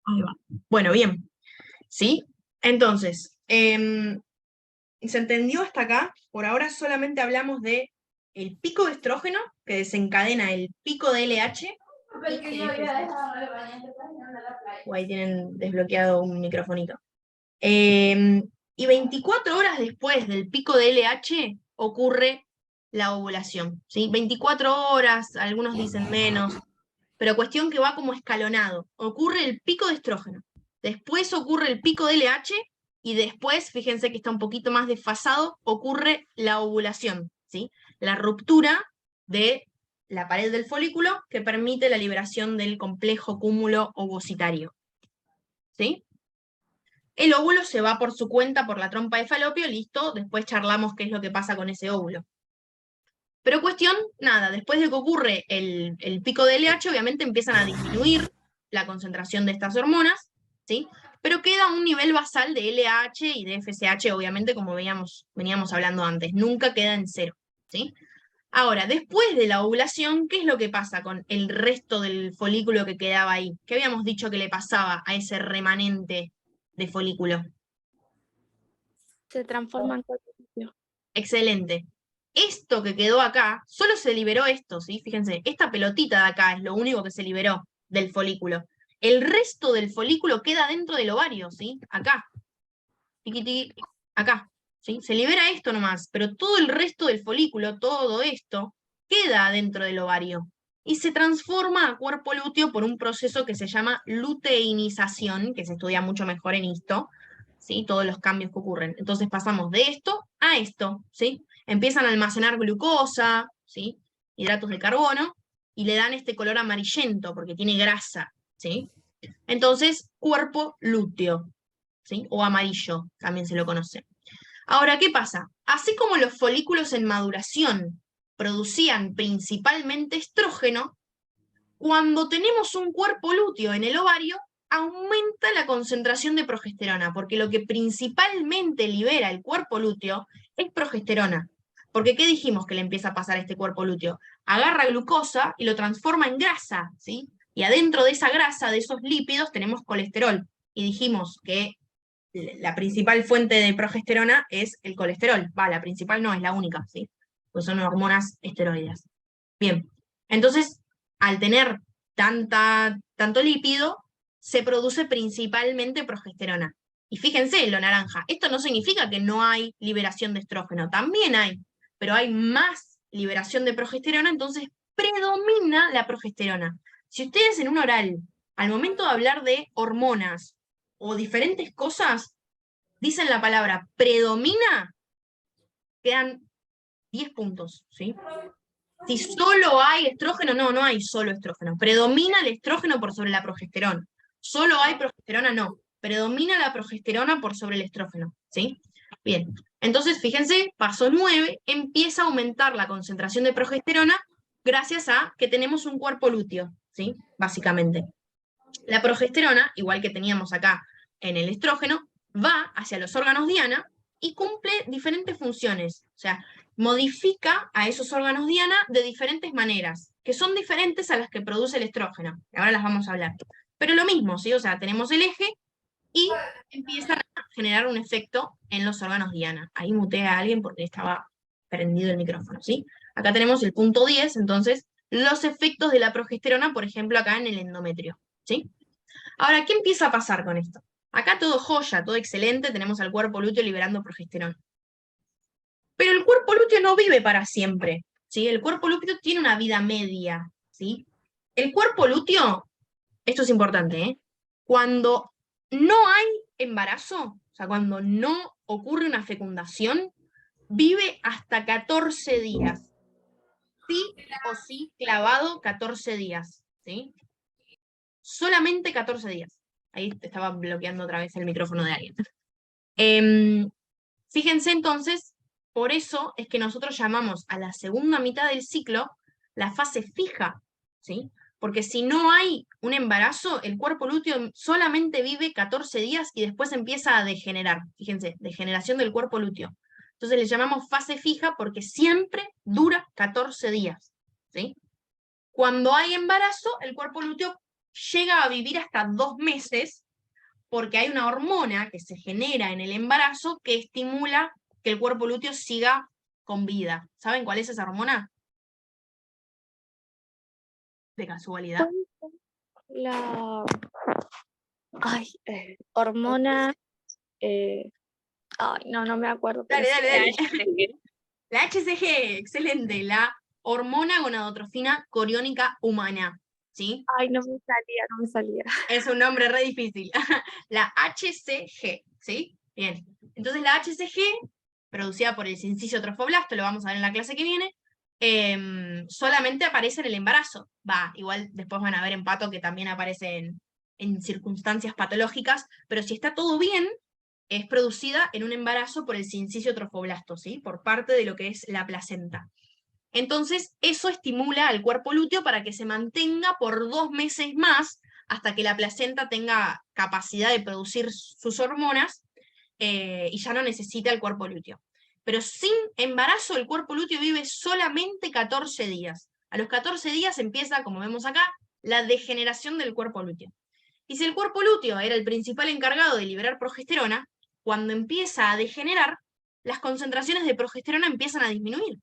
Ahí va. Bueno, bien. ¿Sí? Entonces, ¿se entendió hasta acá? Por ahora solamente hablamos de el pico de estrógeno, que desencadena el pico de LH, o ahí tienen desbloqueado un microfonito. Y 24 horas después del pico de LH ocurre la ovulación, ¿sí? 24 horas, algunos dicen menos, pero cuestión que va como escalonado. Ocurre el pico de estrógeno, después ocurre el pico de LH y después, fíjense que está un poquito más desfasado, ocurre la ovulación, ¿sí? La ruptura de la pared del folículo que permite la liberación del complejo cúmulo ovocitario, ¿sí? El óvulo se va por su cuenta por la trompa de Falopio, listo, después charlamos qué es lo que pasa con ese óvulo. Pero cuestión, nada, después de que ocurre el pico de LH, obviamente empiezan a disminuir la concentración de estas hormonas, ¿sí? Pero queda un nivel basal de LH y de FSH, obviamente, como veníamos hablando antes, nunca queda en cero, ¿sí? Ahora, después de la ovulación, ¿qué es lo que pasa con el resto del folículo que quedaba ahí? ¿Qué habíamos dicho que le pasaba a ese remanente de folículo? Se transforma en cuerpo lúteo. Excelente. Esto que quedó acá, solo se liberó esto, ¿sí? Fíjense, esta pelotita de acá es lo único que se liberó del folículo. El resto del folículo queda dentro del ovario, ¿sí? Acá. Acá, ¿sí? Se libera esto nomás, pero todo el resto del folículo, todo esto, queda dentro del ovario y se transforma a cuerpo lúteo por un proceso que se llama luteinización, que se estudia mucho mejor en histo, ¿sí? Todos los cambios que ocurren. Entonces pasamos de esto a esto, ¿sí? Empiezan a almacenar glucosa, ¿sí? Hidratos de carbono, y le dan este color amarillento porque tiene grasa, ¿sí? Entonces, cuerpo lúteo, ¿sí? O amarillo, también se lo conoce. Ahora, ¿qué pasa? Así como los folículos en maduración producían principalmente estrógeno, cuando tenemos un cuerpo lúteo en el ovario, aumenta la concentración de progesterona, porque lo que principalmente libera el cuerpo lúteo es progesterona. Porque ¿qué dijimos que le empieza a pasar a este cuerpo lúteo? Agarra glucosa y lo transforma en grasa, ¿sí? Y adentro de esa grasa, de esos lípidos, tenemos colesterol. Y dijimos que la principal fuente de progesterona es el colesterol. Va, la principal no, es la única, ¿sí? Pues son hormonas esteroides. Bien, entonces, al tener tanto lípido, se produce principalmente progesterona. Y fíjense, lo naranja, esto no significa que no hay liberación de estrógeno, también hay, pero hay más liberación de progesterona, entonces predomina la progesterona. Si ustedes en un oral, al momento de hablar de hormonas o diferentes cosas, dicen la palabra predomina, quedan 10 puntos, ¿sí? Si solo hay estrógeno, no hay solo estrógeno. Predomina el estrógeno por sobre la progesterona. Solo hay progesterona, no. Predomina la progesterona por sobre el estrógeno, ¿sí? Bien, entonces fíjense, paso 9, empieza a aumentar la concentración de progesterona gracias a que tenemos un cuerpo lúteo, ¿sí? Básicamente. La progesterona, igual que teníamos acá en el estrógeno, va hacia los órganos diana y cumple diferentes funciones. O sea, modifica a esos órganos diana de diferentes maneras, que son diferentes a las que produce el estrógeno. Ahora las vamos a hablar. Pero lo mismo, ¿sí? O sea, tenemos el eje y empiezan a generar un efecto en los órganos diana. Ahí muteé a alguien porque estaba prendido el micrófono, ¿sí? Acá tenemos el punto 10, entonces, los efectos de la progesterona, por ejemplo, acá en el endometrio, ¿sí? Ahora, ¿qué empieza a pasar con esto? Acá todo joya, todo excelente, tenemos al cuerpo lúteo liberando progesterona. Pero el cuerpo lúteo no vive para siempre, ¿sí? El cuerpo lúteo tiene una vida media, ¿sí? El cuerpo lúteo, esto es importante, ¿eh? Cuando no hay embarazo, o sea, cuando no ocurre una fecundación, vive hasta 14 días. Sí o sí, clavado 14 días, ¿sí? Solamente 14 días. Ahí te estaba bloqueando otra vez el micrófono de alguien. Fíjense entonces, por eso es que nosotros llamamos a la segunda mitad del ciclo la fase fija, ¿sí? Porque si no hay un embarazo, el cuerpo lúteo solamente vive 14 días y después empieza a degenerar. Fíjense, degeneración del cuerpo lúteo. Entonces le llamamos fase fija porque siempre dura 14 días, ¿sí? Cuando hay embarazo, el cuerpo lúteo llega a vivir hasta 2 meses porque hay una hormona que se genera en el embarazo que estimula que el cuerpo lúteo siga con vida. ¿Saben cuál es esa hormona? De casualidad. La ay, hormona. Ay, no me acuerdo. Pero Dale. sí. La HCG, excelente. La hormona gonadotrofina coriónica humana. ¿Sí? Ay, no me salía. Es un nombre re difícil. La HCG, ¿sí? Bien. Entonces la HCG, producida por el sincicio trofoblasto, lo vamos a ver en la clase que viene, solamente aparece en el embarazo. Igual después van a ver en pato que también aparece en circunstancias patológicas, pero si está todo bien, es producida en un embarazo por el sincicio trofoblasto, ¿sí? Por parte de lo que es la placenta. Entonces, eso estimula al cuerpo lúteo para que se mantenga por 2 meses más hasta que la placenta tenga capacidad de producir sus hormonas y ya no necesita el cuerpo lúteo. Pero sin embarazo, el cuerpo lúteo vive solamente 14 días. A los 14 días empieza, como vemos acá, la degeneración del cuerpo lúteo. Y si el cuerpo lúteo era el principal encargado de liberar progesterona, cuando empieza a degenerar, las concentraciones de progesterona empiezan a disminuir,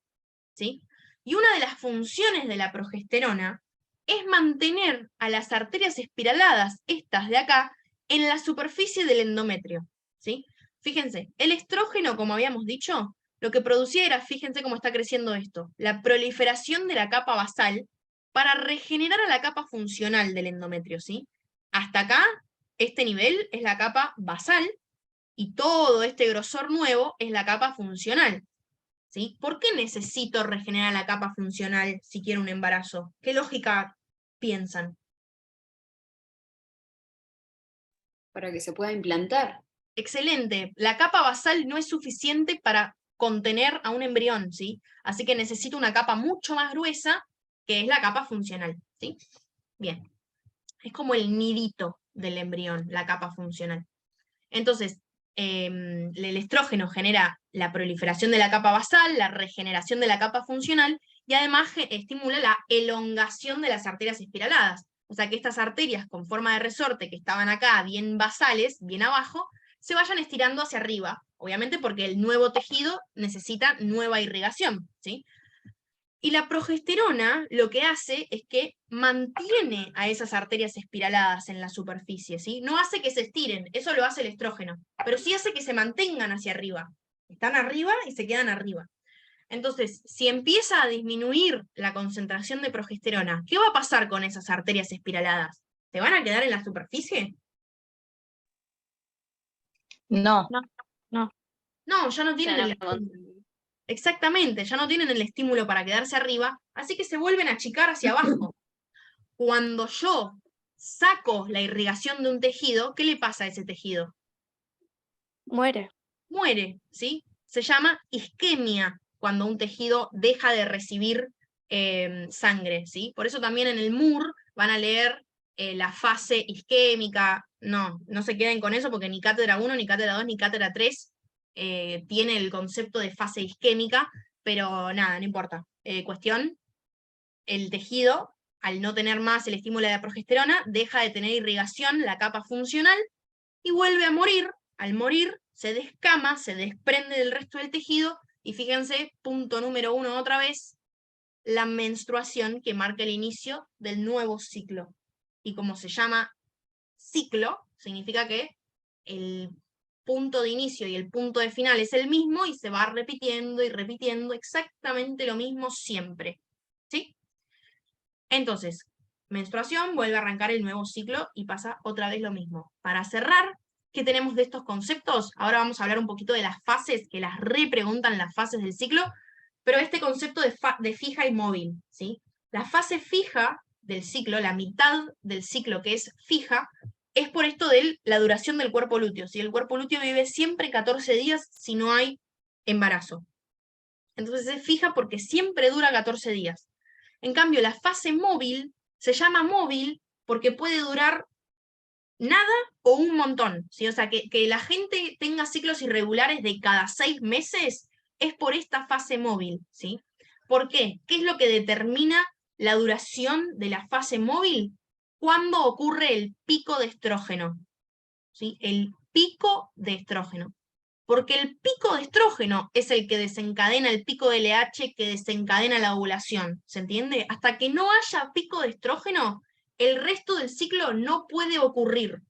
¿sí? Y una de las funciones de la progesterona es mantener a las arterias espiraladas, estas de acá, en la superficie del endometrio, ¿sí? Fíjense, el estrógeno, como habíamos dicho, lo que producía era, fíjense cómo está creciendo esto, la proliferación de la capa basal para regenerar a la capa funcional del endometrio, ¿sí? Hasta acá, este nivel es la capa basal y todo este grosor nuevo es la capa funcional. ¿Sí? ¿Por qué necesito regenerar la capa funcional si quiero un embarazo? ¿Qué lógica piensan? Para que se pueda implantar. Excelente. La capa basal no es suficiente para contener a un embrión, ¿sí? Así que necesito una capa mucho más gruesa, que es la capa funcional, ¿sí? Bien. Es como el nidito del embrión, la capa funcional. Entonces, el estrógeno genera la proliferación de la capa basal, la regeneración de la capa funcional y además estimula la elongación de las arterias espiraladas. O sea, que estas arterias con forma de resorte que estaban acá bien basales, bien abajo, se vayan estirando hacia arriba, obviamente porque el nuevo tejido necesita nueva irrigación, ¿sí? Y la progesterona lo que hace es que mantiene a esas arterias espiraladas en la superficie, ¿sí? No hace que se estiren, eso lo hace el estrógeno, pero sí hace que se mantengan hacia arriba. Están arriba y se quedan arriba. Entonces, si empieza a disminuir la concentración de progesterona, ¿qué va a pasar con esas arterias espiraladas? ¿Se van a quedar en la superficie? No. No, ya no tienen el estímulo. Exactamente, ya no tienen el estímulo para quedarse arriba, así que se vuelven a achicar hacia abajo. Cuando yo saco la irrigación de un tejido, ¿qué le pasa a ese tejido? Muere. Muere, ¿sí? Se llama isquemia, cuando un tejido deja de recibir sangre, ¿sí? Por eso también en el MUR van a leer la fase isquémica. No se queden con eso porque ni cátedra 1, ni cátedra 2, ni cátedra 3 tiene el concepto de fase isquémica, pero nada, no importa. Cuestión, el tejido, al no tener más el estímulo de la progesterona, deja de tener irrigación, la capa funcional, y vuelve a morir. Al morir, se descama, se desprende del resto del tejido, y fíjense, punto número 1 otra vez, la menstruación que marca el inicio del nuevo ciclo. Y como se llama ciclo, significa que el punto de inicio y el punto de final es el mismo y se va repitiendo y repitiendo exactamente lo mismo siempre. ¿Sí? Entonces, menstruación, vuelve a arrancar el nuevo ciclo y pasa otra vez lo mismo. Para cerrar, ¿qué tenemos de estos conceptos? Ahora vamos a hablar un poquito de las fases, que las repreguntan las fases del ciclo, pero este concepto de fija y móvil, ¿sí? La fase fija del ciclo, la mitad del ciclo que es fija, es por esto de la duración del cuerpo lúteo. ¿Sí? El cuerpo lúteo vive siempre 14 días si no hay embarazo. Entonces es fija porque siempre dura 14 días. En cambio, la fase móvil se llama móvil porque puede durar nada o un montón, ¿sí? O sea, que la gente tenga ciclos irregulares de cada 6 meses es por esta fase móvil, ¿sí? ¿Por qué? ¿Qué es lo que determina la duración de la fase móvil? cuándo ocurre el pico de estrógeno. ¿Sí? El pico de estrógeno. Porque el pico de estrógeno es el que desencadena el pico de LH que desencadena la ovulación. ¿Se entiende? Hasta que no haya pico de estrógeno, el resto del ciclo no puede ocurrir.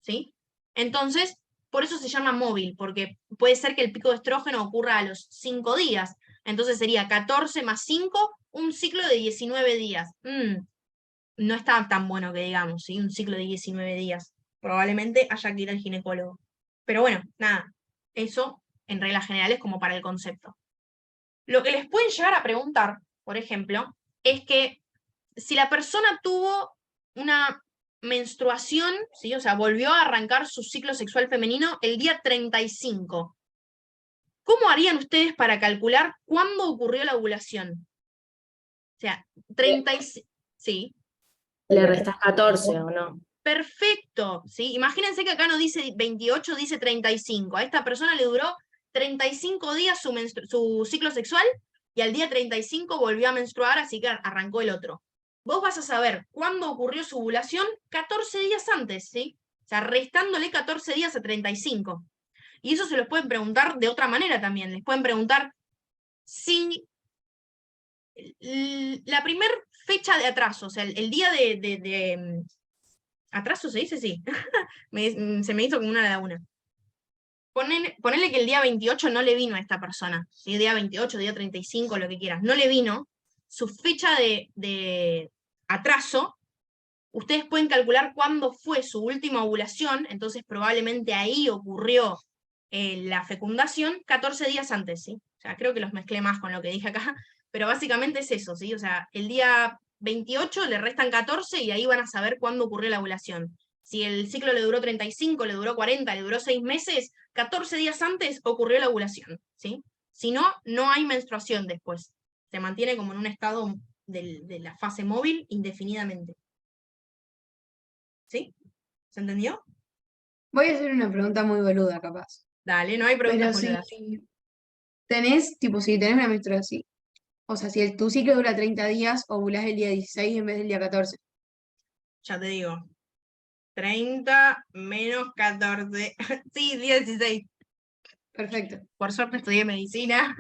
¿Sí? Entonces, por eso se llama móvil, porque puede ser que el pico de estrógeno ocurra a los 5 días. Entonces sería 14 más 5, un ciclo de 19 días. No está tan bueno que digamos, ¿sí? Un ciclo de 19 días. Probablemente haya que ir al ginecólogo. Pero bueno, nada, eso en reglas generales como para el concepto. Lo que les pueden llegar a preguntar, por ejemplo, es que si la persona tuvo una menstruación, ¿sí? O sea, volvió a arrancar su ciclo sexual femenino el día 35. ¿Cómo harían ustedes para calcular cuándo ocurrió la ovulación? O sea, 35... Sí. Le restas 14, ¿o no? Perfecto, ¿sí? Imagínense que acá no dice 28, dice 35. A esta persona le duró 35 días su ciclo sexual y al día 35 volvió a menstruar, así que arrancó el otro. Vos vas a saber cuándo ocurrió su ovulación 14 días antes, ¿sí? O sea, restándole 14 días a 35. Y eso se los pueden preguntar de otra manera también. Les pueden preguntar si la primer fecha de atraso, o sea, el día de ¿atraso se dice? Sí. Se me hizo como una laguna. Ponele que el día 28 no le vino a esta persona. ¿Sí? Día 28, día 35, lo que quieras. No le vino. Su fecha de atraso, ustedes pueden calcular cuándo fue su última ovulación, entonces probablemente ahí ocurrió la fecundación 14 días antes, ¿sí? O sea, creo que los mezclé más con lo que dije acá, pero básicamente es eso, ¿sí? O sea, el día 28 le restan 14 y ahí van a saber cuándo ocurrió la ovulación. Si el ciclo le duró 35, le duró 40, le duró 6 meses, 14 días antes ocurrió la ovulación, ¿sí? Si no, no hay menstruación después. Se mantiene como en un estado de la fase móvil indefinidamente. ¿Sí? ¿Se entendió? Voy a hacer una pregunta muy boluda, capaz. Dale, no hay preguntas Pero boludas. si tenés una menstruación, o sea, si tu ciclo dura 30 días, ovulás el día 16 en vez del día 14. Ya te digo. 30 menos 14. Sí, 16. Perfecto. Por suerte estudié medicina.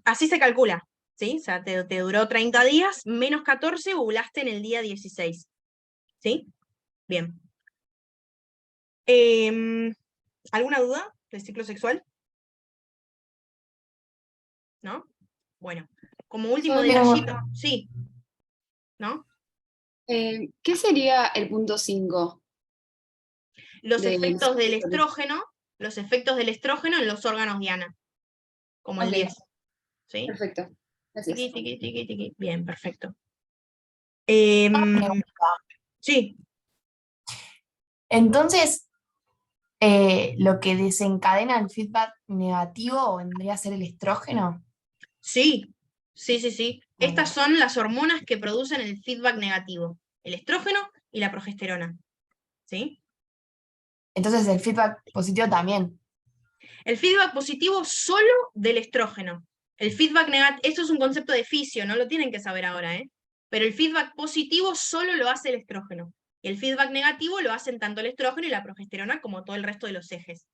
Así se calcula, ¿sí? O sea, te duró 30 días, menos 14, ovulaste en el día 16. ¿Sí? Bien. ¿Alguna duda del ciclo sexual? ¿No? Bueno, como último detallito, sí. ¿No? ¿Qué sería el punto 5? Los efectos del estrógeno en los órganos diana, como el Ok. 10. ¿Sí? Perfecto. Gracias. Tiqui. Bien, perfecto. Pregunta. Sí, Entonces, lo que desencadena el feedback negativo vendría a ser el estrógeno. sí. Estas son las hormonas que producen el feedback negativo, el estrógeno y la progesterona. ¿Sí? Entonces, el feedback positivo también. El feedback positivo solo del estrógeno. El feedback negativo, esto es un concepto de fisio, no lo tienen que saber ahora, ¿eh? Pero el feedback positivo solo lo hace el estrógeno. Y el feedback negativo lo hacen tanto el estrógeno y la progesterona como todo el resto de los ejes.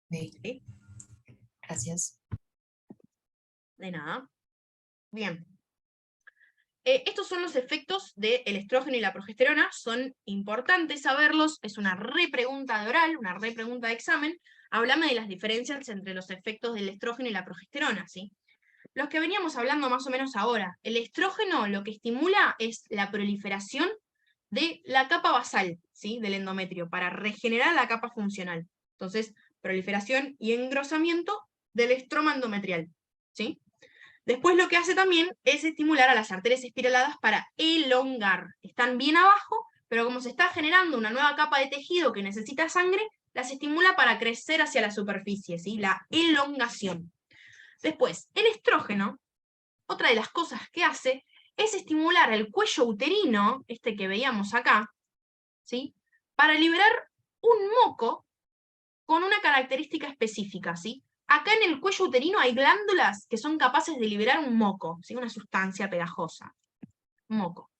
Sí. ¿Sí? Gracias. De nada. Bien. Estos son los efectos del estrógeno y la progesterona, son importantes saberlos, es una repregunta de oral, una repregunta de examen, háblame de las diferencias entre los efectos del estrógeno y la progesterona, ¿sí? Los que veníamos hablando más o menos ahora, el estrógeno lo que estimula es la proliferación de la capa basal, ¿sí? Del endometrio, para regenerar la capa funcional. Entonces, proliferación y engrosamiento del estroma endometrial, ¿sí? Después lo que hace también es estimular a las arterias espiraladas para elongar. Están bien abajo, pero como se está generando una nueva capa de tejido que necesita sangre, las estimula para crecer hacia la superficie, ¿sí? La elongación. Después, el estrógeno, otra de las cosas que hace, es estimular el cuello uterino, este que veíamos acá, ¿sí? Para liberar un moco con una característica específica, ¿sí? Acá en el cuello uterino hay glándulas que son capaces de liberar un moco, ¿sí? Una sustancia pegajosa. Moco.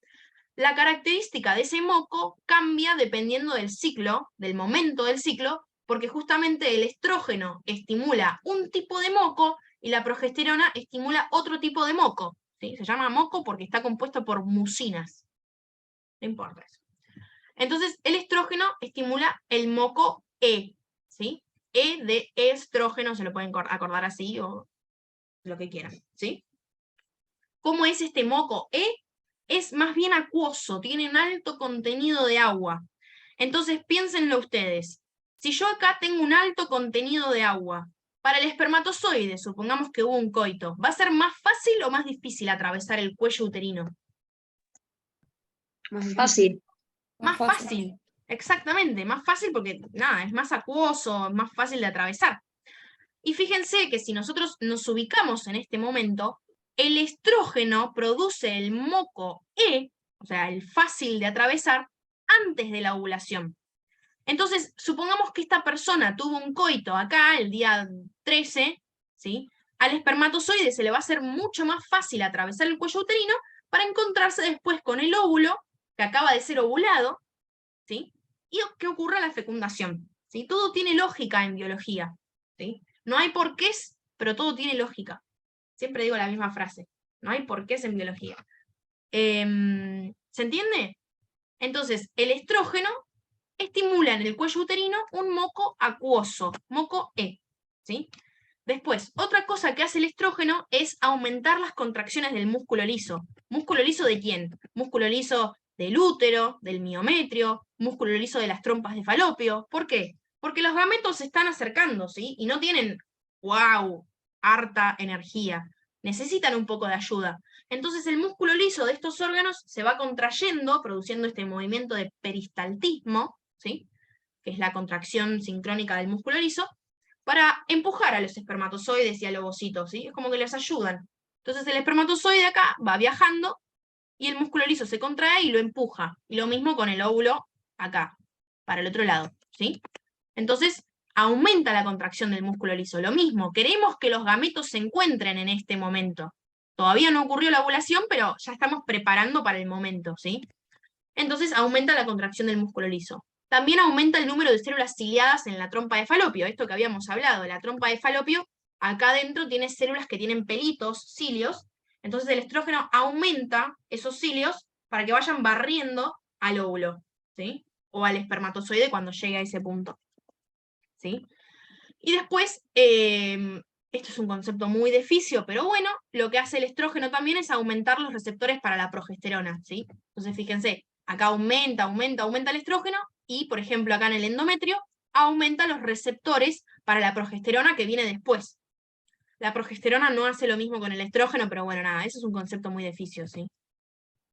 la característica de ese moco cambia dependiendo del ciclo, del momento del ciclo, porque justamente el estrógeno estimula un tipo de moco y la progesterona estimula otro tipo de moco, ¿sí? Se llama moco porque está compuesto por mucinas. No importa eso. Entonces, el estrógeno estimula el moco E, ¿sí? E de estrógeno, se lo pueden acordar así o lo que quieran, ¿sí? ¿Cómo es este moco E? Es más bien acuoso, tiene un alto contenido de agua. Entonces, piénsenlo ustedes. Si yo acá tengo un alto contenido de agua, para el espermatozoide, supongamos que hubo un coito, ¿va a ser más fácil o más difícil atravesar el cuello uterino? Más difícil. Fácil. Más fácil, exactamente, más fácil porque, nada, es más acuoso, es más fácil de atravesar. Y fíjense que si nosotros nos ubicamos en este momento, el estrógeno produce el moco E, o sea, el fácil de atravesar, antes de la ovulación. Entonces, supongamos que esta persona tuvo un coito acá el día 13, ¿sí? Al espermatozoide se le va a hacer mucho más fácil atravesar el cuello uterino para encontrarse después con el óvulo que acaba de ser ovulado, ¿sí? Y que ocurra la fecundación, ¿sí? Todo tiene lógica en biología, ¿sí? No hay porqués, pero todo tiene lógica. Siempre digo la misma frase, no hay porqués en biología. ¿Se entiende? Entonces, el estrógeno estimula en el cuello uterino un moco acuoso, moco E, ¿sí? Después, otra cosa que hace el estrógeno es aumentar las contracciones del músculo liso. ¿Músculo liso de quién? Músculo liso del útero, del miometrio, músculo liso de las trompas de falopio. ¿Por qué? Porque los gametos se están acercando, ¿sí? Y no tienen, wow, harta energía. Necesitan un poco de ayuda. Entonces el músculo liso de estos órganos se va contrayendo, produciendo este movimiento de peristaltismo, ¿sí? Que es la contracción sincrónica del músculo liso, para empujar a los espermatozoides y al ovocito, ¿sí? Es como que les ayudan. Entonces el espermatozoide acá va viajando y el músculo liso se contrae y lo empuja. Y lo mismo con el óvulo acá, para el otro lado, ¿sí? Entonces aumenta la contracción del músculo liso. Lo mismo, queremos que los gametos se encuentren en este momento. Todavía no ocurrió la ovulación, pero ya estamos preparando para el momento, ¿sí? Entonces aumenta la contracción del músculo liso. También aumenta el número de células ciliadas en la trompa de falopio, esto que habíamos hablado, la trompa de falopio, acá adentro tiene células que tienen pelitos, cilios, entonces el estrógeno aumenta esos cilios para que vayan barriendo al óvulo, ¿sí? O al espermatozoide cuando llegue a ese punto, ¿sí? Y después, esto es un concepto muy de fisio, pero bueno, lo que hace el estrógeno también es aumentar los receptores para la progesterona, ¿sí? Entonces fíjense, acá aumenta el estrógeno, y por ejemplo acá en el endometrio, aumenta los receptores para la progesterona que viene después. La progesterona no hace lo mismo con el estrógeno, pero bueno, nada, eso es un concepto muy de fisio, ¿sí?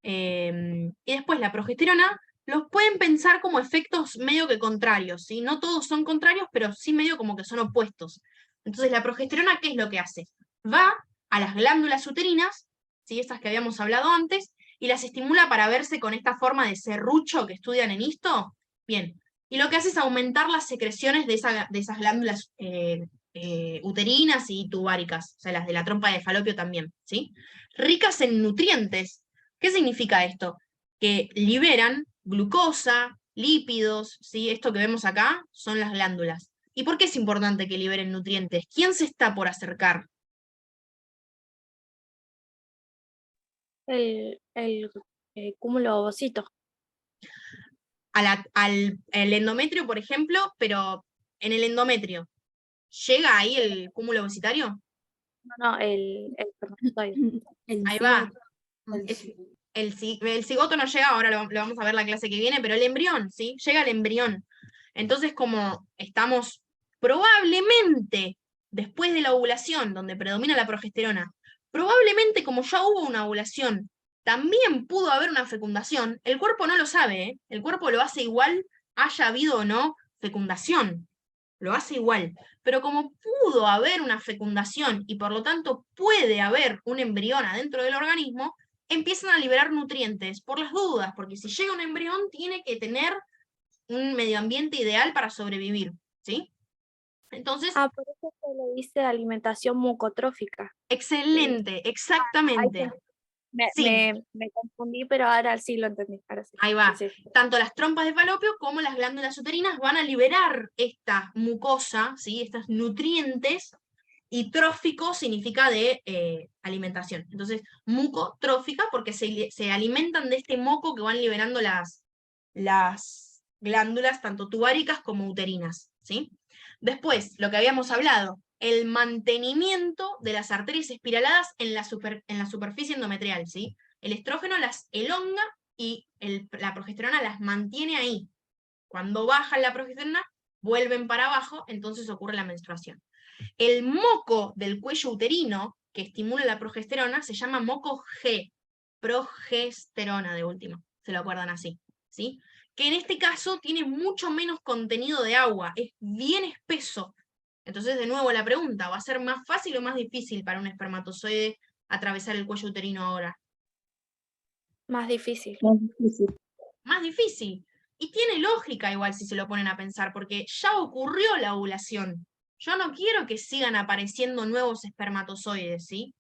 Y después la progesterona los pueden pensar como efectos medio que contrarios, ¿sí? No todos son contrarios, pero sí medio como que son opuestos. Entonces la progesterona, ¿qué es lo que hace? Va a las glándulas uterinas, ¿sí? Estas que habíamos hablado antes, y las estimula para verse con esta forma de serrucho que estudian en histo. Bien, y lo que hace es aumentar las secreciones de esas glándulas uterinas y tubáricas, o sea, las de la trompa de falopio también, ¿sí? Ricas en nutrientes. ¿Qué significa esto? Que liberan glucosa, lípidos, ¿sí? Esto que vemos acá son las glándulas. ¿Y por qué es importante que liberen nutrientes? ¿Quién se está por acercar? El cúmulo ovocito. El endometrio, por ejemplo, pero en el endometrio, ¿llega ahí el cúmulo ovocitario? No, el espermatozoide. Ahí va. El cigoto no llega, ahora lo vamos a ver la clase que viene, pero el embrión, ¿sí? Llega el embrión. Entonces, como estamos probablemente después de la ovulación, donde predomina la progesterona, probablemente como ya hubo una ovulación, también pudo haber una fecundación, el cuerpo no lo sabe, ¿eh? El cuerpo lo hace igual, haya habido o no fecundación, lo hace igual. Pero como pudo haber una fecundación y por lo tanto puede haber un embrión adentro del organismo, empiezan a liberar nutrientes por las dudas, porque si llega un embrión tiene que tener un medio ambiente ideal para sobrevivir, ¿sí? Entonces, Por eso se le dice alimentación mucotrófica. excelente, exactamente. Sí. Me confundí, pero ahora sí lo entendí. Ahora sí. Ahí va. Sí, sí. Tanto las trompas de falopio como las glándulas uterinas van a liberar esta mucosa, ¿sí? Estos nutrientes, y trófico significa de alimentación. Entonces, mucotrófica porque se alimentan de este moco que van liberando las glándulas, tanto tubáricas como uterinas, ¿sí? Después, lo que habíamos hablado, el mantenimiento de las arterias espiraladas en la superficie endometrial, ¿sí? El estrógeno las elonga y la progesterona las mantiene ahí. Cuando baja la progesterona, vuelven para abajo, entonces ocurre la menstruación. El moco del cuello uterino, que estimula la progesterona, se llama moco G, progesterona de último, se lo acuerdan así, ¿sí? Que en este caso tiene mucho menos contenido de agua, es bien espeso. Entonces, de nuevo la pregunta, ¿va a ser más fácil o más difícil para un espermatozoide atravesar el cuello uterino ahora? Más difícil. Más difícil. Y tiene lógica igual si se lo ponen a pensar, porque ya ocurrió la ovulación. Yo no quiero que sigan apareciendo nuevos espermatozoides, ¿sí?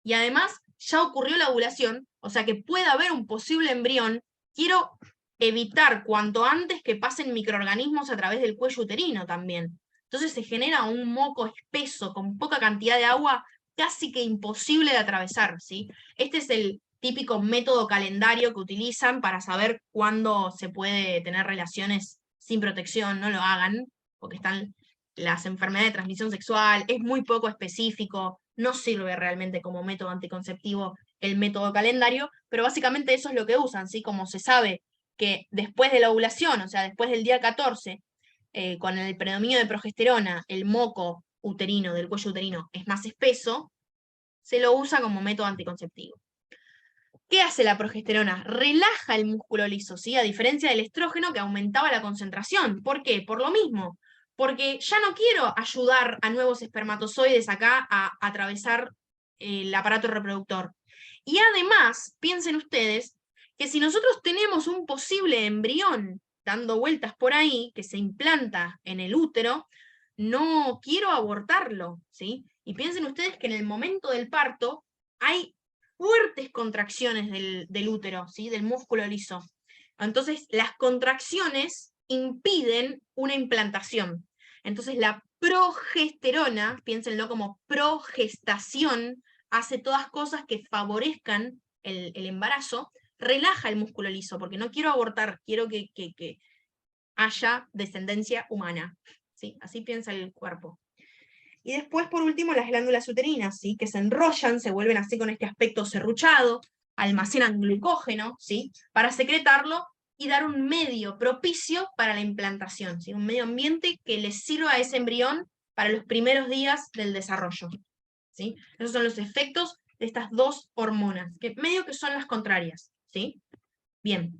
Y además, ya ocurrió la ovulación, o sea que puede haber un posible embrión. Quiero evitar cuanto antes que pasen microorganismos a través del cuello uterino también. Entonces se genera un moco espeso, con poca cantidad de agua, casi que imposible de atravesar, ¿sí? Este es el típico método calendario que utilizan para saber cuándo se puede tener relaciones sin protección. No lo hagan, porque están las enfermedades de transmisión sexual, es muy poco específico, no sirve realmente como método anticonceptivo el método calendario, pero básicamente eso es lo que usan, ¿sí? Como se sabe que después de la ovulación, o sea, después del día 14, con el predominio de progesterona, el moco uterino, del cuello uterino, es más espeso, se lo usa como método anticonceptivo. ¿Qué hace la progesterona? Relaja el músculo liso, ¿sí? A diferencia del estrógeno que aumentaba la concentración. ¿Por qué? Por lo mismo. Porque ya no quiero ayudar a nuevos espermatozoides acá a atravesar el aparato reproductor. Y además, piensen ustedes que si nosotros tenemos un posible embrión dando vueltas por ahí, que se implanta en el útero, no quiero abortarlo, ¿sí? Y piensen ustedes que en el momento del parto hay fuertes contracciones del útero, ¿sí? Del músculo liso. Entonces, las contracciones impiden una implantación. Entonces, la progesterona, piénsenlo como progestación, hace todas cosas que favorezcan el embarazo, relaja el músculo liso, porque no quiero abortar, quiero que haya descendencia humana. ¿Sí? Así piensa el cuerpo. Y después, por último, las glándulas uterinas, ¿sí? Que se enrollan, se vuelven así con este aspecto serruchado, almacenan glucógeno, ¿sí? Para secretarlo y dar un medio propicio para la implantación, ¿sí? Un medio ambiente que les sirva a ese embrión para los primeros días del desarrollo, ¿sí? Esos son los efectos de estas dos hormonas, que medio que son las contrarias, ¿sí? Bien.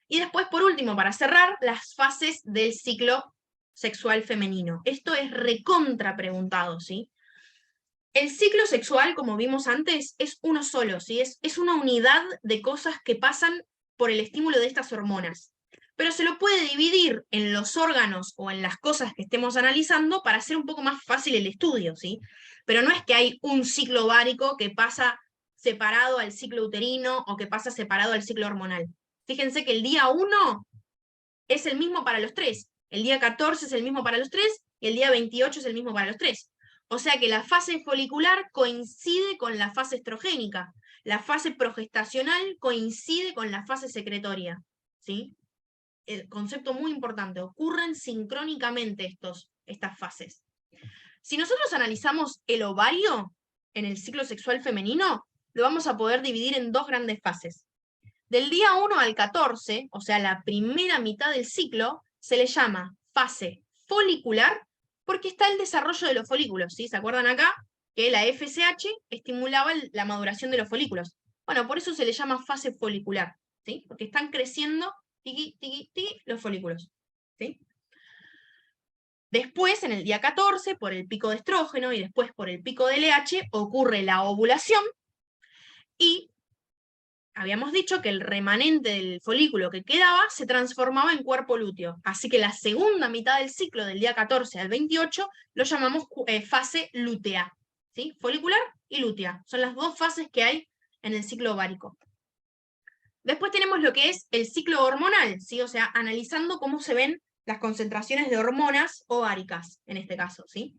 Y después, por último, para cerrar, las fases del ciclo sexual femenino. Esto es recontra preguntado, ¿sí? El ciclo sexual, como vimos antes, es uno solo, ¿sí? Es una unidad de cosas que pasan por el estímulo de estas hormonas. Pero se lo puede dividir en los órganos o en las cosas que estemos analizando para hacer un poco más fácil el estudio, ¿sí? Pero no es que hay un ciclo ovárico que pasa separado al ciclo uterino o que pasa separado al ciclo hormonal. Fíjense que el día 1 es el mismo para los tres, el día 14 es el mismo para los tres, y el día 28 es el mismo para los tres. O sea que la fase folicular coincide con la fase estrogénica, la fase progestacional coincide con la fase secretoria, ¿sí? El concepto muy importante, ocurren sincrónicamente estas fases. Si nosotros analizamos el ovario en el ciclo sexual femenino, lo vamos a poder dividir en dos grandes fases. Del día 1 al 14, o sea, la primera mitad del ciclo, se le llama fase folicular porque está el desarrollo de los folículos, ¿sí? ¿Se acuerdan acá? Que la FSH estimulaba la maduración de los folículos. Bueno, por eso se le llama fase folicular, ¿sí? Porque están creciendo, tiqui, tiqui, tiqui, los folículos, ¿sí? Después, en el día 14, por el pico de estrógeno y después por el pico de LH, ocurre la ovulación y habíamos dicho que el remanente del folículo que quedaba se transformaba en cuerpo lúteo. Así que la segunda mitad del ciclo, del día 14 al 28, lo llamamos fase lútea, ¿sí? Folicular y lútea. Son las dos fases que hay en el ciclo ovárico. Después tenemos lo que es el ciclo hormonal, ¿sí? O sea, analizando cómo se ven las concentraciones de hormonas ováricas, en este caso, ¿sí?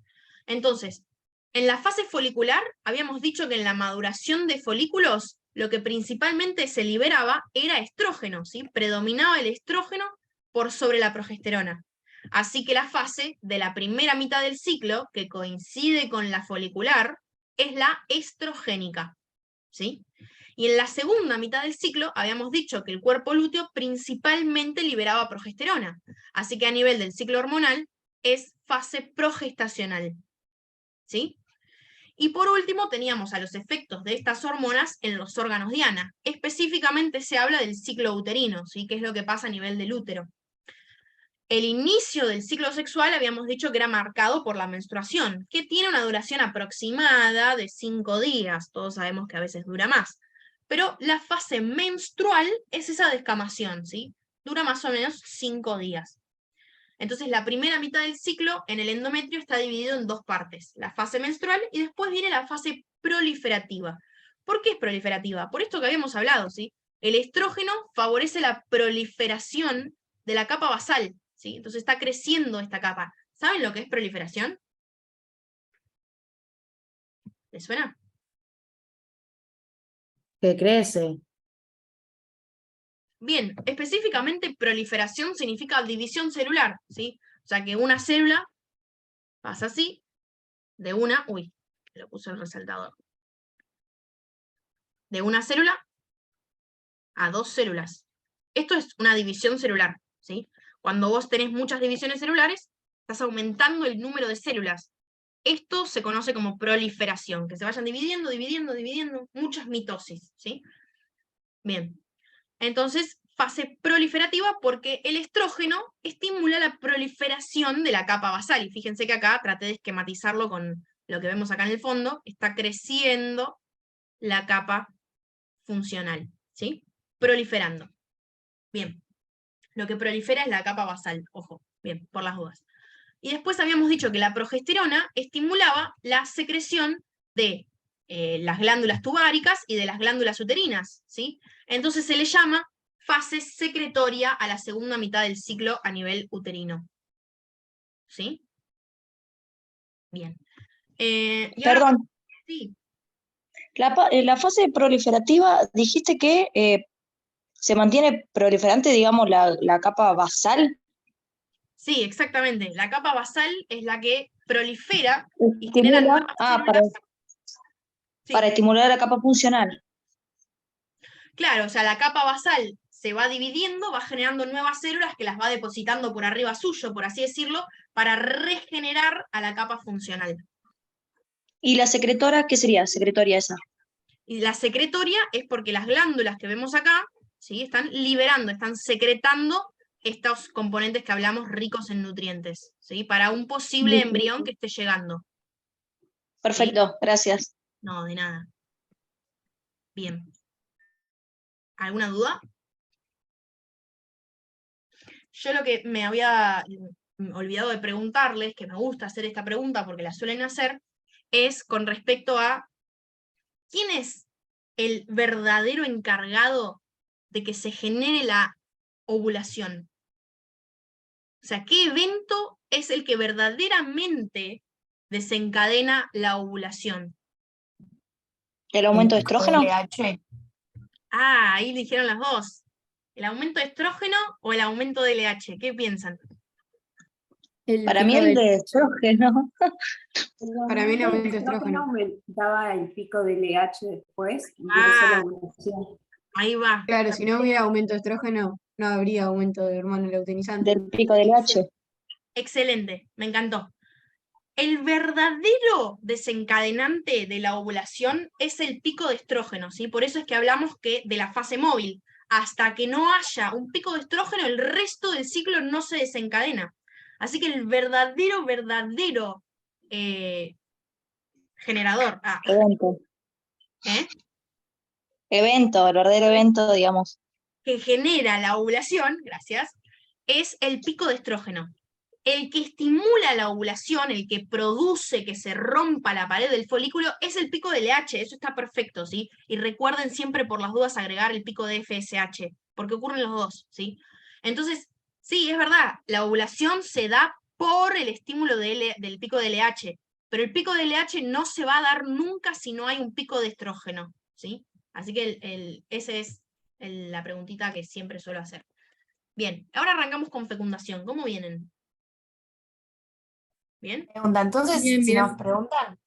Entonces, en la fase folicular, habíamos dicho que en la maduración de folículos, lo que principalmente se liberaba era estrógeno, ¿sí? Predominaba el estrógeno por sobre la progesterona. Así que la fase de la primera mitad del ciclo, que coincide con la folicular, es la estrogénica, ¿sí? Y en la segunda mitad del ciclo habíamos dicho que el cuerpo lúteo principalmente liberaba progesterona, así que a nivel del ciclo hormonal es fase progestacional, ¿sí? Y por último teníamos a los efectos de estas hormonas en los órganos diana. Específicamente se habla del ciclo uterino, ¿sí? Que es lo que pasa a nivel del útero. El inicio del ciclo sexual habíamos dicho que era marcado por la menstruación, que tiene una duración aproximada de 5 días, todos sabemos que a veces dura más. Pero la fase menstrual es esa descamación, ¿sí? Dura más o menos 5 días. Entonces la primera mitad del ciclo en el endometrio está dividido en dos partes, la fase menstrual y después viene la fase proliferativa. ¿Por qué es proliferativa? Por esto que habíamos hablado, ¿sí? El estrógeno favorece la proliferación de la capa basal, ¿sí? Entonces está creciendo esta capa. ¿Saben lo que es proliferación? ¿Les suena? Que crece. Bien, específicamente proliferación significa división celular, ¿sí? O sea que una célula pasa así, de una, uy, lo puse el resaltador, de una célula a 2 células. Esto es una división celular, ¿sí? Cuando vos tenés muchas divisiones celulares, estás aumentando el número de células. Esto se conoce como proliferación, que se vayan dividiendo, muchas mitosis, ¿sí? Bien, entonces, fase proliferativa porque el estrógeno estimula la proliferación de la capa basal, y fíjense que acá traté de esquematizarlo con lo que vemos acá en el fondo, está creciendo la capa funcional, ¿sí? Proliferando. Bien, lo que prolifera es la capa basal, ojo, bien, por las dudas. Y después habíamos dicho que la progesterona estimulaba la secreción de las glándulas tubáricas y de las glándulas uterinas, ¿sí? Entonces se le llama fase secretoria a la segunda mitad del ciclo a nivel uterino. ¿Sí? Bien. Y ahora, Perdón, sí, la fase proliferativa, dijiste que se mantiene proliferante, digamos, la capa basal. sí, exactamente. La capa basal es la que prolifera y genera Estimula, nuevas células. Sí. para estimular la capa funcional. Claro, o sea, la capa basal se va dividiendo, va generando nuevas células que las va depositando por arriba suyo, por así decirlo, para regenerar a la capa funcional. ¿Y la secretora, qué sería? Secretoria esa. Y la secretoria es porque las glándulas que vemos acá, ¿sí? Están liberando, están secretando estos componentes que hablamos ricos en nutrientes, ¿sí? Para un posible Listo. embrión que esté llegando. Perfecto, gracias. No, de nada. Bien. ¿Alguna duda? Yo lo que me había olvidado de preguntarles, que me gusta hacer esta pregunta porque la suelen hacer, es con respecto a ¿quién es el verdadero encargado de que se genere la ovulación? O sea, ¿qué evento es el que verdaderamente desencadena la ovulación? ¿El aumento de El pico estrógeno? LH. Ah, ahí dijeron las dos. ¿El aumento de estrógeno o el aumento de LH? ¿Qué piensan? El Para mí pico el del- de estrógeno. Para mí el aumento de estrógeno estrógeno. aumentaba el pico del LH después, y por Ah. eso la ovulación. Ahí va. Claro, si no hubiera aumento de estrógeno, no habría aumento de hormona luteinizante. Del pico del H. Excelente, me encantó. El verdadero desencadenante de la ovulación es el pico de estrógeno, ¿sí? Por eso es que hablamos de la fase móvil. Hasta que no haya un pico de estrógeno, el resto del ciclo no se desencadena. Así que el verdadero generador, Evento. ¿eh? Evento, el verdadero evento, digamos. Que genera la ovulación, gracias, es el pico de estrógeno. el que estimula la ovulación, el que produce que se rompa la pared del folículo, es el pico de LH, eso está perfecto, ¿sí? Y recuerden siempre por las dudas agregar el pico de FSH, porque ocurren los dos, ¿sí? Entonces, sí, es verdad, la ovulación se da por el estímulo del pico de LH, pero el pico de LH no se va a dar nunca si no hay un pico de estrógeno, ¿sí? Así que esa es la preguntita que siempre suelo hacer. Bien, ahora arrancamos con fecundación. ¿Cómo vienen? ¿Bien? Pregunta, entonces, Bien, si bien. nos preguntan,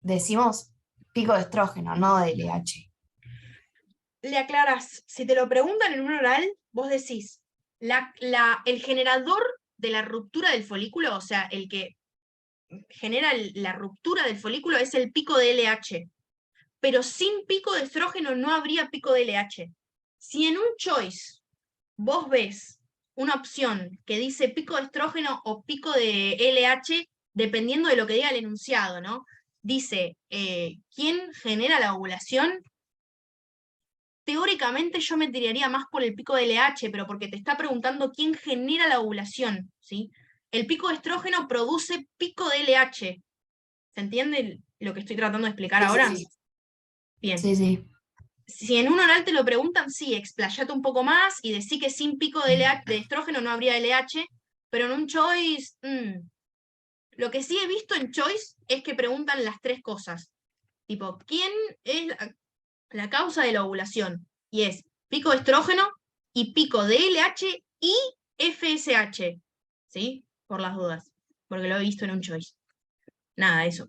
decimos pico de estrógeno, no de LH. Le aclaras, si te lo preguntan en un oral, vos decís, el generador de la ruptura del folículo, o sea, el que genera la ruptura del folículo es el pico de LH, pero sin pico de estrógeno no habría pico de LH. Si en un choice vos ves una opción que dice pico de estrógeno o pico de LH, dependiendo de lo que diga el enunciado, ¿no? Dice, ¿quién genera la ovulación? Teóricamente yo me tiraría más por el pico de LH, pero porque te está preguntando quién genera la ovulación, ¿sí? El pico de estrógeno produce pico de LH. ¿Se entiende lo que estoy tratando de explicar ahora? Sí. Bien. Sí. Si en un oral te lo preguntan, sí, explayate un poco más y decí que sin pico de estrógeno no habría LH, pero en un choice, lo que sí he visto en choice es que preguntan las tres cosas. Tipo, ¿quién es la causa de la ovulación? Y es pico de estrógeno y pico de LH y FSH, ¿sí? Por las dudas, porque lo he visto en un choice. Nada, eso.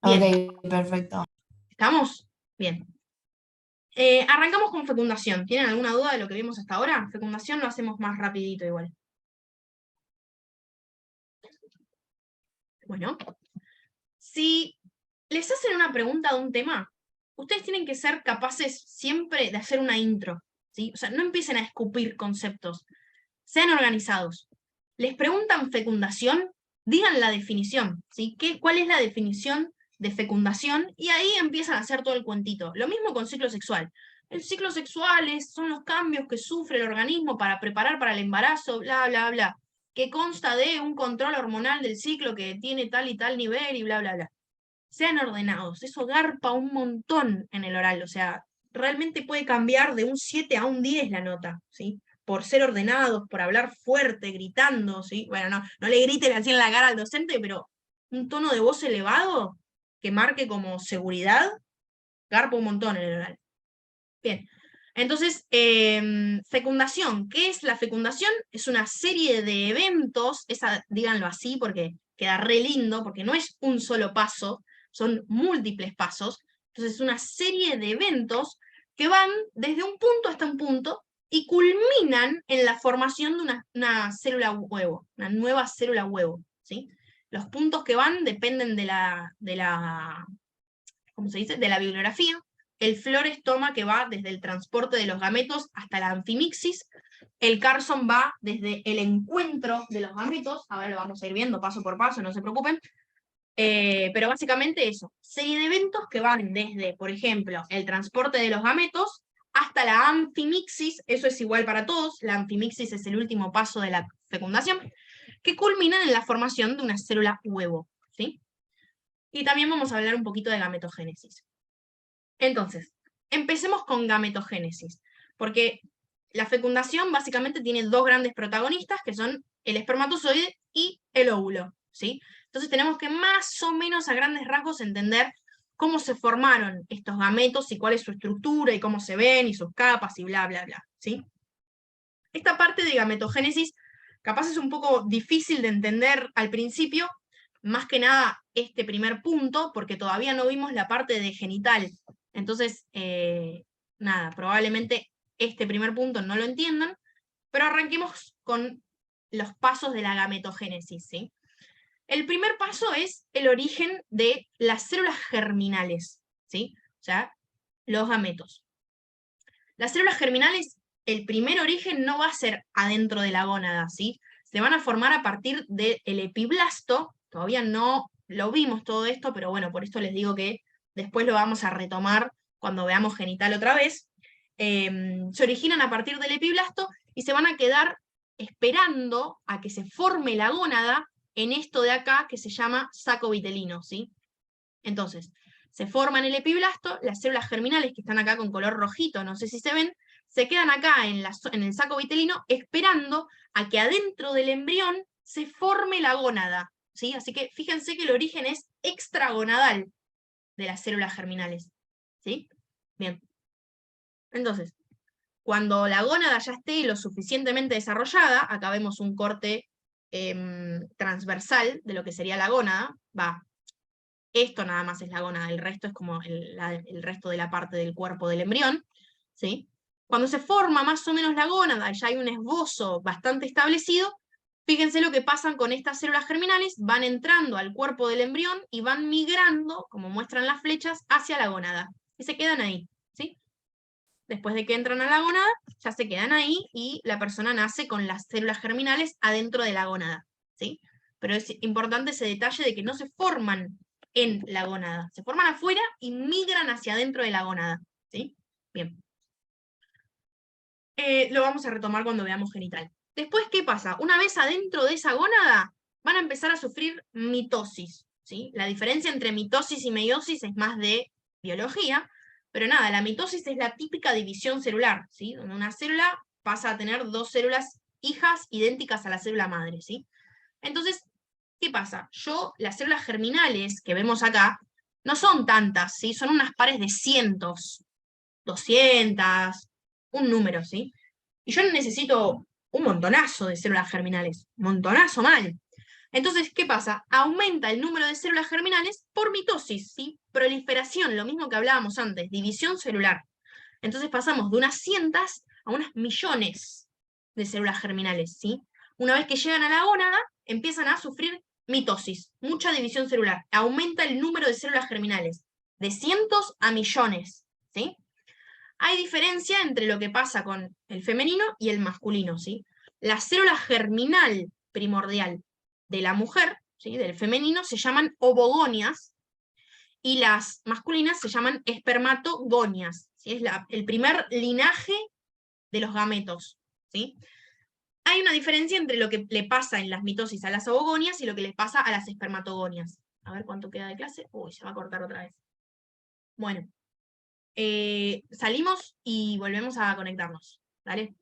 Bien. Ok, perfecto. ¿Estamos? Bien. Arrancamos con fecundación. ¿Tienen alguna duda de lo que vimos hasta ahora? Fecundación lo hacemos más rapidito igual. Bueno, si les hacen una pregunta de un tema, ustedes tienen que ser capaces siempre de hacer una intro, ¿sí? O sea, no empiecen a escupir conceptos, sean organizados. Les preguntan fecundación, digan la definición, ¿sí? ¿Cuál es la definición de fecundación? Y ahí empiezan a hacer todo el cuentito. Lo mismo con ciclo sexual. El ciclo sexual son los cambios que sufre el organismo para preparar para el embarazo, bla, bla, bla, que consta de un control hormonal del ciclo que tiene tal y tal nivel y bla, bla, bla. Sean ordenados, eso garpa un montón en el oral, o sea, realmente puede cambiar de un 7 a un 10 la nota, ¿sí? Por ser ordenados, por hablar fuerte, gritando, ¿sí? Bueno, no le griten así en la cara al docente, pero un tono de voz elevado que marque como seguridad, garpa un montón en el oral. Bien, entonces, fecundación. ¿Qué es la fecundación? Es una serie de eventos, díganlo así porque queda re lindo, porque no es un solo paso, son múltiples pasos. Entonces, es una serie de eventos que van desde un punto hasta un punto y culminan en la formación de una célula huevo, una nueva célula huevo, ¿sí? Los puntos que van dependen de la ¿cómo se dice? De la bibliografía. El florestoma, que va desde el transporte de los gametos hasta la anfimixis. El Carson va desde el encuentro de los gametos, ahora lo vamos a ir viendo paso por paso, no se preocupen. Pero básicamente eso, serie de eventos que van desde, por ejemplo, el transporte de los gametos hasta la anfimixis, eso es igual para todos, la anfimixis es el último paso de la fecundación, que culminan en la formación de una célula huevo, ¿sí? Y también vamos a hablar un poquito de gametogénesis. Entonces, empecemos con gametogénesis, porque la fecundación básicamente tiene dos grandes protagonistas, que son el espermatozoide y el óvulo, ¿sí? Entonces tenemos que más o menos a grandes rasgos entender cómo se formaron estos gametos y cuál es su estructura y cómo se ven y sus capas y bla, bla, bla, ¿sí? Esta parte de gametogénesis capaz es un poco difícil de entender al principio, más que nada este primer punto, porque todavía no vimos la parte de genital. Entonces, nada, probablemente este primer punto no lo entiendan, pero arranquemos con los pasos de la gametogénesis, ¿sí? El primer paso es el origen de las células germinales, ¿sí? O sea, los gametos. Las células germinales, el primer origen no va a ser adentro de la gónada, ¿sí? Se van a formar a partir del epiblasto. Todavía no lo vimos todo esto, pero bueno, por esto les digo que después lo vamos a retomar cuando veamos genital otra vez. Se originan a partir del epiblasto y se van a quedar esperando a que se forme la gónada en esto de acá que se llama saco vitelino, ¿sí? Entonces, se forma en el epiblasto, las células germinales que están acá con color rojito, no sé si se ven, se quedan acá en el saco vitelino esperando a que adentro del embrión se forme la gónada, ¿sí? Así que fíjense que el origen es extragonadal de las células germinales, ¿sí? Bien. Entonces, cuando la gónada ya esté lo suficientemente desarrollada, acá vemos un corte transversal de lo que sería la gónada, esto nada más es la gónada, el resto es como el resto de la parte del cuerpo del embrión, ¿sí? Cuando se forma más o menos la gónada, y ya hay un esbozo bastante establecido, fíjense lo que pasan con estas células germinales, van entrando al cuerpo del embrión y van migrando, como muestran las flechas, hacia la gónada, y se quedan ahí, ¿sí? Después de que entran a la gónada, ya se quedan ahí, y la persona nace con las células germinales adentro de la gónada, ¿sí? Pero es importante ese detalle de que no se forman en la gónada, se forman afuera y migran hacia adentro de la gónada, ¿sí? Bien. Lo vamos a retomar cuando veamos genital. Después, ¿qué pasa? Una vez adentro de esa gónada, van a empezar a sufrir mitosis, ¿sí? La diferencia entre mitosis y meiosis es más de biología, pero nada, la mitosis es la típica división celular, ¿sí? Donde una célula pasa a tener dos células hijas idénticas a la célula madre, ¿sí? Entonces, ¿qué pasa? Las células germinales que vemos acá, no son tantas, ¿sí? Son unas pares de cientos, 200, un número, ¿sí? Y yo necesito un montonazo de células germinales, montonazo mal. Entonces, ¿qué pasa? Aumenta el número de células germinales por mitosis, ¿sí? Proliferación, lo mismo que hablábamos antes, división celular. Entonces pasamos de unas cientos a unas millones de células germinales, ¿sí? Una vez que llegan a la gónada, empiezan a sufrir mitosis, mucha división celular. Aumenta el número de células germinales, de cientos a millones, ¿sí? Hay diferencia entre lo que pasa con el femenino y el masculino, ¿sí? La célula germinal primordial de la mujer, ¿sí? Del femenino, se llaman ovogonias, y las masculinas se llaman espermatogonias, ¿sí? Es el primer linaje de los gametos, ¿sí? Hay una diferencia entre lo que le pasa en las mitosis a las ovogonias y lo que les pasa a las espermatogonias. A ver cuánto queda de clase. Uy, se va a cortar otra vez. Bueno. Salimos y volvemos a conectarnos. ¿Dale?